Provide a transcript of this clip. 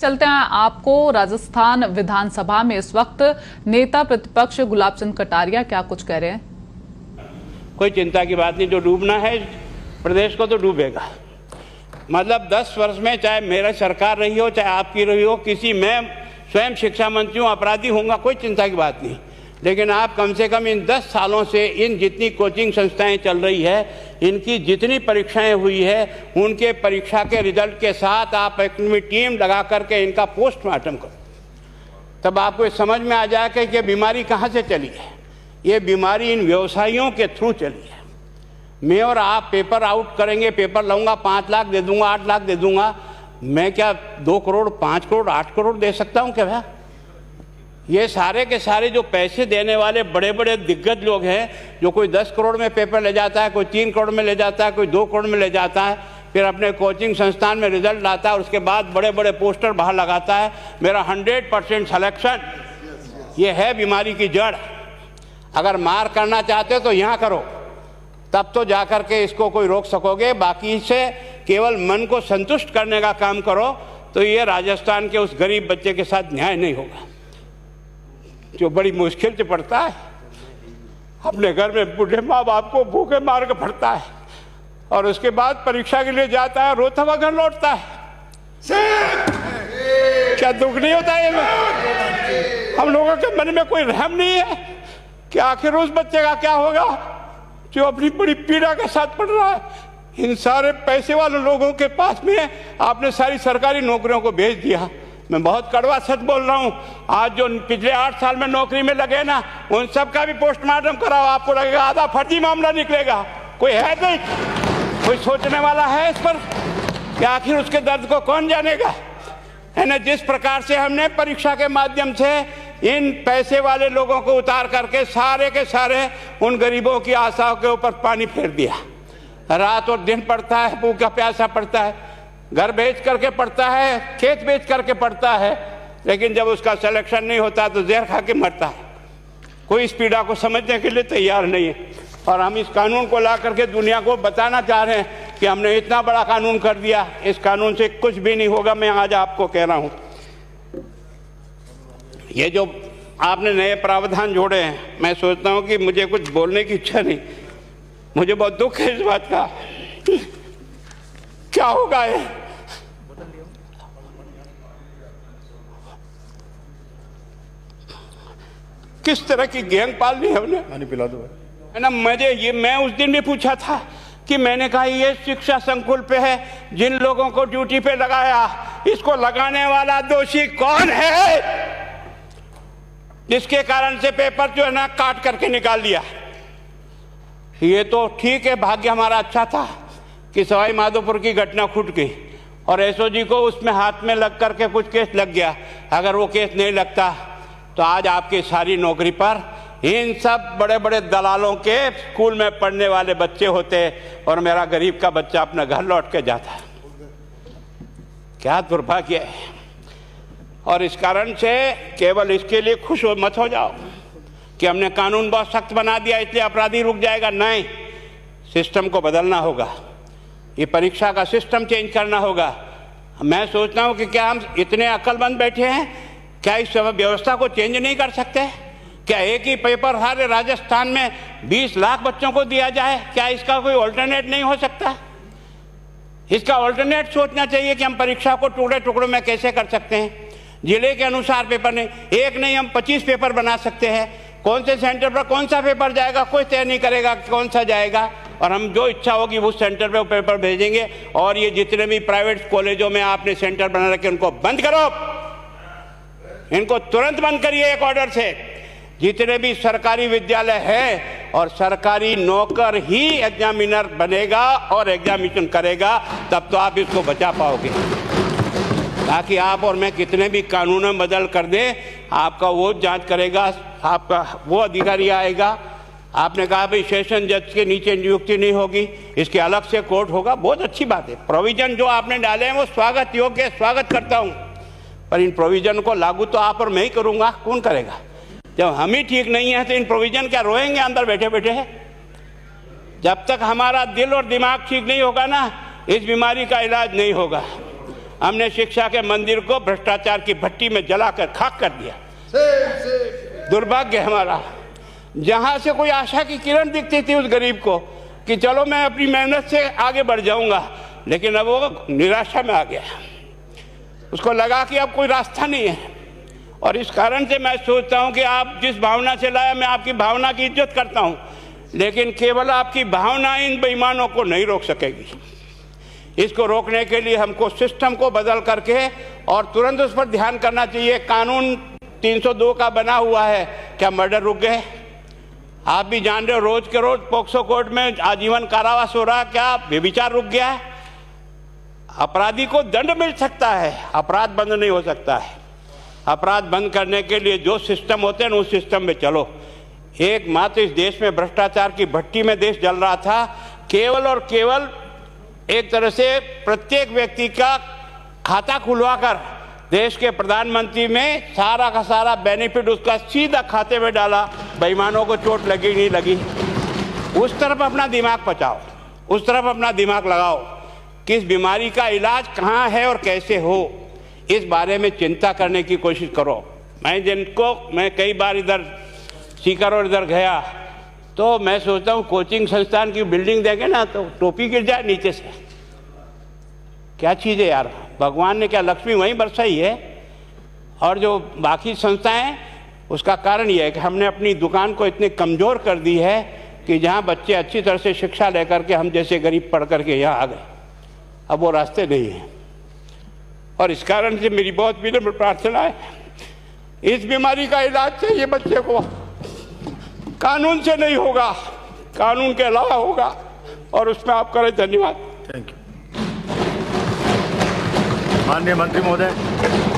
चलते हैं आपको राजस्थान विधानसभा में इस वक्त नेता प्रतिपक्ष गुलाब चंद कटारिया क्या कुछ कह रहे हैं। कोई चिंता की बात नहीं, जो डूबना है प्रदेश को तो डूबेगा। मतलब 10 वर्ष में चाहे मेरा सरकार रही हो चाहे आपकी रही हो, किसी मैं स्वयं शिक्षा मंत्री हूँ, अपराधी होऊंगा, कोई चिंता की बात नहीं। लेकिन आप कम से कम इन 10 सालों से इन जितनी कोचिंग संस्थाएं चल रही है, इनकी जितनी परीक्षाएं हुई है, उनके परीक्षा के रिजल्ट के साथ आप एक टीम लगा करके इनका पोस्टमार्टम करो, तब आपको समझ में आ जाएगा कि ये बीमारी कहाँ से चली है। ये बीमारी इन व्यवसायियों के थ्रू चली है। मैं और आप पेपर आउट करेंगे, पेपर लाऊंगा 5 लाख दे दूंगा, 8 लाख दे दूंगा, मैं क्या 2 करोड़ 5 करोड़ 8 करोड़ दे सकता हूँ क्या भैया? ये सारे के सारे जो पैसे देने वाले बड़े बड़े दिग्गज लोग हैं, जो कोई 10 करोड़ में पेपर ले जाता है, कोई 3 करोड़ में ले जाता है, कोई 2 करोड़ में ले जाता है, फिर अपने कोचिंग संस्थान में रिजल्ट लाता है, उसके बाद बड़े बड़े पोस्टर बाहर लगाता है, मेरा 100% सिलेक्शन। ये है बीमारी की जड़। अगर मार करना चाहते हो तो यहाँ करो, तब तो जा कर के इसको कोई रोक सकोगे। बाकी से केवल मन को संतुष्ट करने का काम करो तो ये राजस्थान के उस गरीब बच्चे के साथ न्याय नहीं होगा, जो बड़ी मुश्किल से पढ़ता है, अपने घर में बूढ़े माँ बाप को भूखे मार के पढ़ता है और उसके बाद परीक्षा के लिए जाता है, रोता हुआ घर लौटता है। क्या दुख नहीं होता है? हम लोगों के मन में कोई रहम नहीं है कि आखिर उस बच्चे का क्या होगा जो अपनी बड़ी पीड़ा के साथ पढ़ रहा है। इन सारे पैसे वाले लोगों के पास में आपने सारी सरकारी नौकरियों को भेज दिया। मैं बहुत कड़वा सच बोल रहा हूँ। आज जो पिछले 8 साल में नौकरी में लगे ना, उन सब का भी पोस्टमार्टम कराओ, आपको लगेगा आधा फर्जी मामला निकलेगा। कोई है नहीं, कोई सोचने वाला है इस पर कि आखिर उसके दर्द को कौन जानेगा, है ना। जिस प्रकार से हमने परीक्षा के माध्यम से इन पैसे वाले लोगों को उतार करके सारे के सारे उन गरीबों की आशाओं के ऊपर पानी फेर दिया। रात और दिन पड़ता है, भूखा प्यासा पड़ता है, घर बेच करके पढ़ता है, खेत बेच करके पढ़ता है, लेकिन जब उसका सिलेक्शन नहीं होता तो जहर खा के मरता है। कोई इस पीड़ा को समझने के लिए तैयार नहीं है। और हम इस कानून को ला करके दुनिया को बताना चाह रहे हैं कि हमने इतना बड़ा कानून कर दिया, इस कानून से कुछ भी नहीं होगा। मैं आज आपको कह रहा हूँ, ये जो आपने नए प्रावधान जोड़े हैं, मैं सोचता हूँ कि मुझे कुछ बोलने की इच्छा नहीं, मुझे बहुत दुख है इस बात का। क्या होगा ये? किस तरह की गैंग पालनी है हमने? पानी पिला दो, है ना। मैं उस दिन भी पूछा था कि मैंने कहा ये शिक्षा संकुल पे है, जिन लोगों को ड्यूटी पे लगाया, इसको लगाने वाला दोषी कौन है, जिसके कारण से पेपर जो है ना काट करके निकाल दिया। ये तो ठीक है, भाग्य हमारा अच्छा था कि सवाई माधोपुर की घटना फूट गई और एसओजी को उसमें हाथ में लग करके कुछ केस लग गया। अगर वो केस नहीं लगता तो आज आपकी सारी नौकरी पर इन सब बड़े बड़े दलालों के स्कूल में पढ़ने वाले बच्चे होते और मेरा गरीब का बच्चा अपना घर लौट के जाता। क्या दुर्भाग्य है। और इस कारण से केवल इसके लिए खुश मत हो जाओ कि हमने कानून बहुत सख्त बना दिया इसलिए अपराधी रुक जाएगा। नहीं, सिस्टम को बदलना होगा, ये परीक्षा का सिस्टम चेंज करना होगा। मैं सोचता हूँ कि क्या हम इतने अक्लमंद बैठे हैं, क्या इस व्यवस्था को चेंज नहीं कर सकते? क्या एक ही पेपर हर राजस्थान में 20 लाख बच्चों को दिया जाए? क्या इसका कोई ऑल्टरनेट नहीं हो सकता? इसका ऑल्टरनेट सोचना चाहिए कि हम परीक्षा को टुकड़े टुकड़ों में कैसे कर सकते हैं। जिले के अनुसार पेपर नहीं, एक नहीं हम 25 पेपर बना सकते हैं। कौन से सेंटर पर कौन सा पेपर जाएगा कोई तय नहीं करेगा कौन सा जाएगा, और हम जो इच्छा होगी उस सेंटर पे वो पेपर भेजेंगे। और ये जितने भी प्राइवेट कॉलेजों में आपने सेंटर बना रखे उनको बंद करो, इनको तुरंत बंद करिए एक ऑर्डर से। जितने भी सरकारी विद्यालय है और सरकारी नौकर ही एग्जामिनर बनेगा और एग्जामिनेशन करेगा, तब तो आप इसको बचा पाओगे। ताकि आप और मैं कितने भी कानून बदल कर दें, आपका वो जांच करेगा, आपका वो अधिकारी आएगा। आपने कहा भाई सेशन जज के नीचे नियुक्ति नहीं होगी, इसके अलग से कोर्ट होगा, बहुत अच्छी बात है। प्रोविजन जो आपने डाले हैं वो स्वागत योग्य है, स्वागत करता हूँ, पर इन प्रोविजन को लागू तो आप और मैं ही करूँगा, कौन करेगा? जब हम ही ठीक नहीं है तो इन प्रोविजन क्या रोएंगे अंदर बैठे बैठे है? जब तक हमारा दिल और दिमाग ठीक नहीं होगा ना, इस बीमारी का इलाज नहीं होगा। हमने शिक्षा के मंदिर को भ्रष्टाचार की भट्टी में जलाकर खाक कर दिया। दुर्भाग्य हमारा, जहां से कोई आशा की किरण दिखती थी उस गरीब को कि चलो मैं अपनी मेहनत से आगे बढ़ जाऊंगा, लेकिन अब वो निराशा में आ गया। उसको लगा कि अब कोई रास्ता नहीं है। और इस कारण से मैं सोचता हूं कि आप जिस भावना से लाया, मैं आपकी भावना की इज्जत करता हूं, लेकिन केवल आपकी भावना इन बेईमानों को नहीं रोक सकेगी। इसको रोकने के लिए हमको सिस्टम को बदल करके और तुरंत उस पर ध्यान करना चाहिए। कानून 302 का बना हुआ है, क्या मर्डर रुक गए? आप भी जान रहे हो, रोज के रोज पोक्सो कोर्ट में आजीवन कारावास हो रहा, क्या व्यभिचार रुक गया है? अपराधी को दंड मिल सकता है, अपराध बंद नहीं हो सकता है। अपराध बंद करने के लिए जो सिस्टम होते हैं उस सिस्टम में चलो। एकमात्र इस देश में भ्रष्टाचार की भट्टी में देश जल रहा था। केवल और केवल एक तरह से प्रत्येक व्यक्ति का खाता खुलवाकर देश के प्रधानमंत्री में सारा का सारा बेनिफिट उसका सीधा खाते में डाला। बेईमानों को चोट लगी नहीं लगी, उस तरफ अपना दिमाग बचाओ, उस तरफ अपना दिमाग लगाओ। किस बीमारी का इलाज कहाँ है और कैसे हो, इस बारे में चिंता करने की कोशिश करो। मैं कई बार इधर सीकर और इधर गया तो मैं सोचता हूँ कोचिंग संस्थान की बिल्डिंग देंगे ना तो टोपी गिर जाए नीचे से। क्या चीज़ है यार, भगवान ने क्या लक्ष्मी वहीं बरसाई है? और जो बाकी संस्थाएं, उसका कारण यह है कि हमने अपनी दुकान को इतनी कमज़ोर कर दी है कि जहाँ बच्चे अच्छी तरह से शिक्षा लेकर के हम जैसे गरीब पढ़ करके यहाँ आ गए, अब वो रास्ते नहीं हैं। और इस कारण से मेरी बहुत विनम्र प्रार्थना है, इस बीमारी का इलाज चाहिए बच्चे को, कानून से नहीं होगा, कानून के अलावा होगा, और उसमें आप करें। धन्यवाद। Thank you. माननीय मंत्री महोदय।